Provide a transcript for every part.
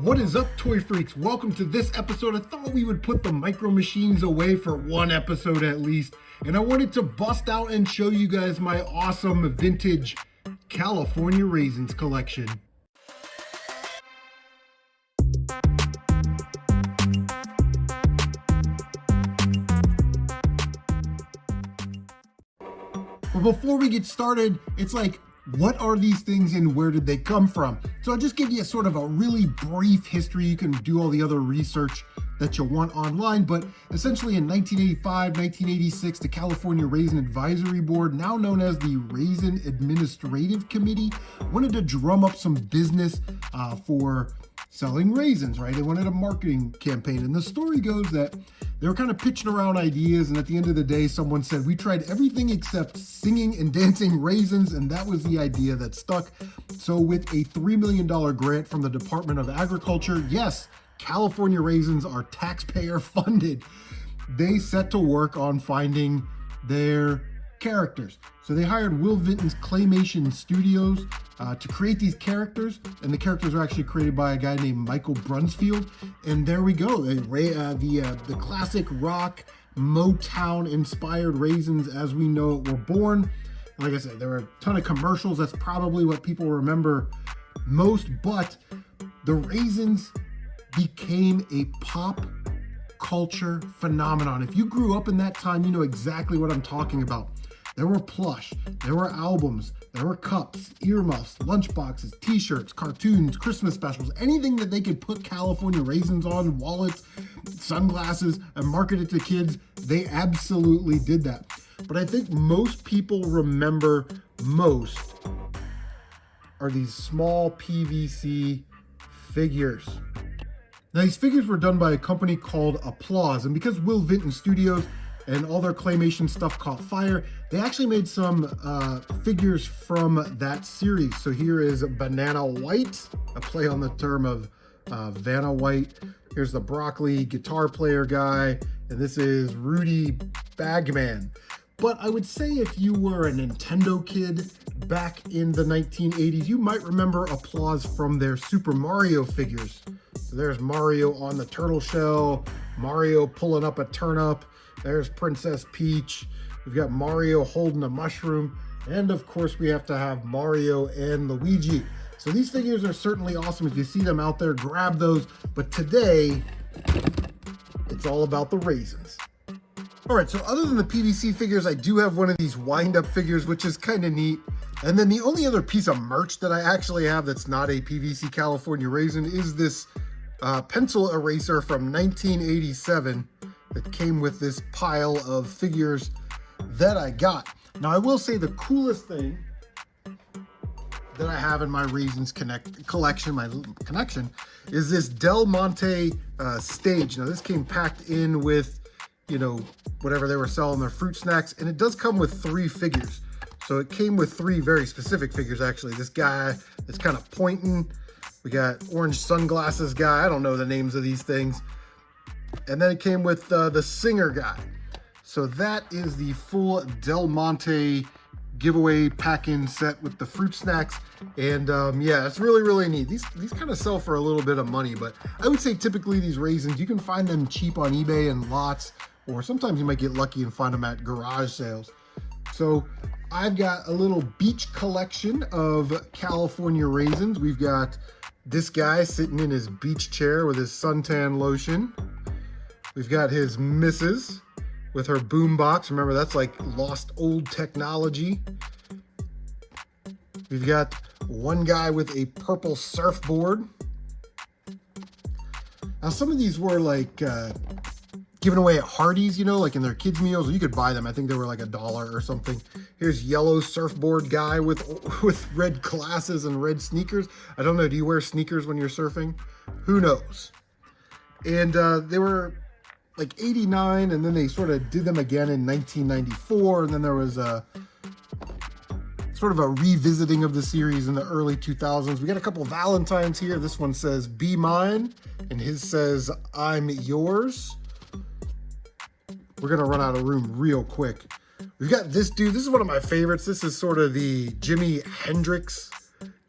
What is up, toy freaks? Welcome to this episode. I thought we would put the micro machines away for one episode at least, and I wanted to bust out and show you guys my awesome vintage California Raisins collection. But before we get started, it's like, what are these things and where did they come from? So I'll just give you sort of a really brief history. You can do all the other research that you'll want online, but essentially in 1985, 1986, the California Raisin Advisory Board, now known as the Raisin Administrative Committee, wanted to drum up some business for selling raisins, right? They wanted a marketing campaign. And the story goes that they were kind of pitching around ideas, and at the end of the day, someone said, we tried everything except singing and dancing raisins, and that was the idea that stuck. So with a $3 million grant from the Department of Agriculture, yes, California Raisins are taxpayer funded. They set to work on finding their characters. So they hired Will Vinton's Claymation Studios to create these characters, and the characters are actually created by a guy named Michael Brunsfield. And there we go, the classic rock Motown inspired raisins as we know it were born. And like I said, there were a ton of commercials. That's probably what people remember most, but the raisins became a pop culture phenomenon. If you grew up in that time, you know exactly what I'm talking about. There were plush, there were albums, there were cups, earmuffs, lunchboxes, t-shirts, cartoons, Christmas specials, anything that they could put California raisins on, wallets, sunglasses, and market it to kids. They absolutely did that. But I think most people remember most are these small PVC figures. Now, these figures were done by a company called Applause, and because Will Vinton Studios and all their claymation stuff caught fire, they actually made some figures from that series. So here is Banana White, a play on the term of Vanna White. Here's the broccoli guitar player guy, and this is Rudy Bagman. But I would say if you were a Nintendo kid back in the 1980s, you might remember Applause from their Super Mario figures. So there's Mario on the turtle shell, Mario pulling up a turnip, there's Princess Peach, we've got Mario holding a mushroom, and of course we have to have Mario and Luigi. So these figures are certainly awesome. If you see them out there, grab those. But today, it's all about the raisins. All right, so other than the PVC figures, I do have one of these wind-up figures, which is kind of neat. And then the only other piece of merch that I actually have that's not a PVC California Raisin is this pencil eraser from 1987 that came with this pile of figures that I got. Now, I will say the coolest thing that I have in my Raisins collection, my connection, is this Del Monte stage. Now, this came packed in with, you know, whatever they were selling, their fruit snacks, and it does come with 3 figures. So it came with 3 very specific figures, actually. This guy that's kind of pointing. We got orange sunglasses guy. I don't know the names of these things. And then it came with the singer guy. So that is the full Del Monte giveaway pack-in set with the fruit snacks. And yeah, it's really, really neat. These kind of sell for a little bit of money, but I would say typically these raisins, you can find them cheap on eBay and lots, or sometimes you might get lucky and find them at garage sales. So I've got a little beach collection of California raisins. We've got this guy sitting in his beach chair with his suntan lotion. We've got his missus with her boombox. Remember, that's like lost old technology. We've got one guy with a purple surfboard. Now, some of these were like given away at Hardee's, you know, like in their kids' meals. You could buy them. I think they were like $1 or something. Here's yellow surfboard guy with red glasses and red sneakers. I don't know. Do you wear sneakers when you're surfing? Who knows? And they were like 89, and then they sort of did them again in 1994, and then there was a sort of a revisiting of the series in the early 2000s. We got a couple Valentines here. This one says, "Be mine," and his says, "I'm yours." We're gonna run out of room real quick. We've got this dude. This is one of my favorites. This is sort of the Jimi Hendrix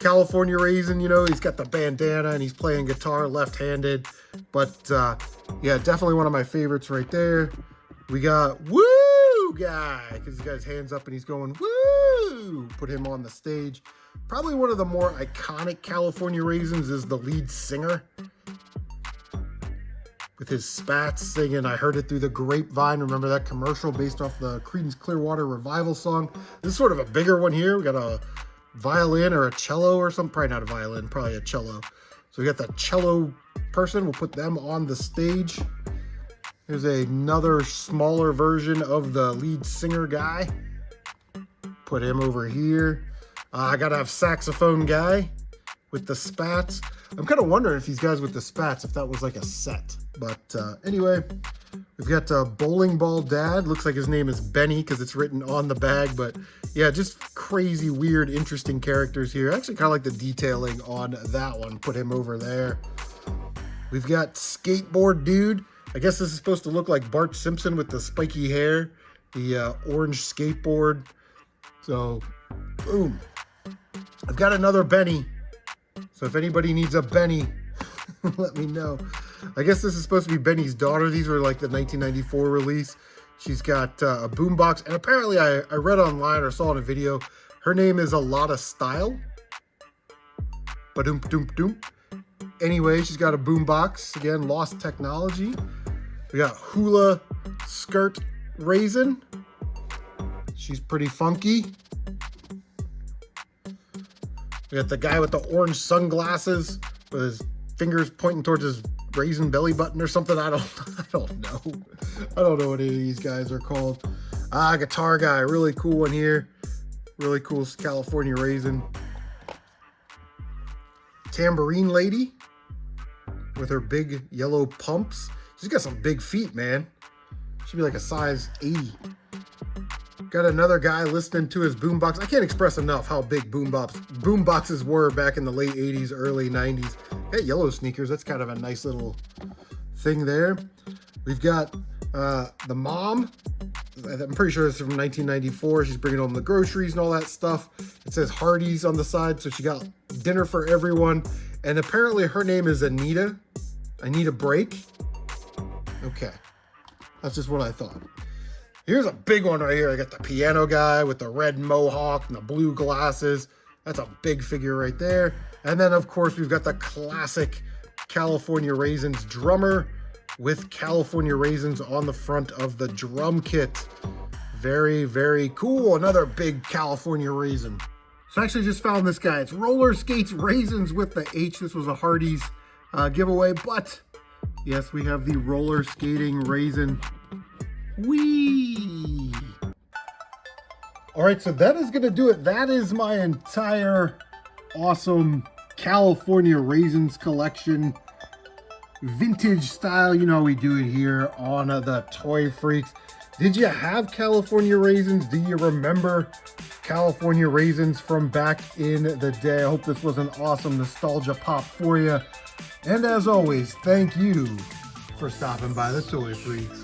California Raisin, you know, he's got the bandana and he's playing guitar left-handed. But yeah, definitely one of my favorites right there. We got Woo Guy, because he's got his hands up and he's going woo. Put him on the stage. Probably one of the more iconic California Raisins is the lead singer, with his spats singing I Heard It Through the Grapevine. Remember that commercial based off the Creedence Clearwater Revival song? This is sort of a bigger one here. We got a violin or a cello or something. Probably not a violin, probably a cello. So we got the cello person. We'll put them on the stage. Here's another smaller version of the lead singer guy. Put him over here. I gotta have saxophone guy with the spats. I'm kind of wondering if these guys with the spats, if that was like a set. But anyway, we've got Bowling Ball Dad. Looks like his name is Benny because it's written on the bag. But yeah, just crazy, weird, interesting characters here. I actually kind of like the detailing on that one. Put him over there. We've got Skateboard Dude. I guess this is supposed to look like Bart Simpson with the spiky hair, the orange skateboard. So, boom. I've got another Benny. So if anybody needs a Benny, let me know. I guess this is supposed to be Benny's daughter. These were like the 1994 release. She's got a boombox. And apparently I read online or saw in a video, her name is A Lot of Style. Ba-doom-doom-doom. Anyway, she's got a boombox. Again, Lost Technology. We got Hula Skirt Raisin. She's pretty funky. We got the guy with the orange sunglasses with his fingers pointing towards his raisin belly button or something. I don't know. I don't know what any of these guys are called. Guitar guy, really cool one here. Really cool California Raisin. Tambourine lady with her big yellow pumps. She's got some big feet, man. Should be like a size 80. Got another guy listening to his boombox. I can't express enough how big boomboxes were back in the late 80s, early 90s. Hey, yellow sneakers. That's kind of a nice little thing there. We've got the mom. I'm pretty sure it's from 1994. She's bringing home the groceries and all that stuff. It says Hardee's on the side, so she got dinner for everyone. And apparently her name is Anita. I need a break. Okay. That's just what I thought. Here's a big one right here. I got the piano guy with the red mohawk and the blue glasses. That's a big figure right there. And then, of course, we've got the classic California Raisins drummer with California Raisins on the front of the drum kit. Very, very cool. Another big California Raisin. So I actually just found this guy. It's Roller Skates Raisins with the H. This was a Hardee's giveaway, but yes, we have the roller skating raisin. Whee! All right, so that is gonna do it. That is my entire awesome California Raisins collection. Vintage style, you know we do it here on the Toy Freaks. Did you have California Raisins? Do you remember California Raisins from back in the day? I hope this was an awesome nostalgia pop for you. And as always, thank you for stopping by the Toy Freaks.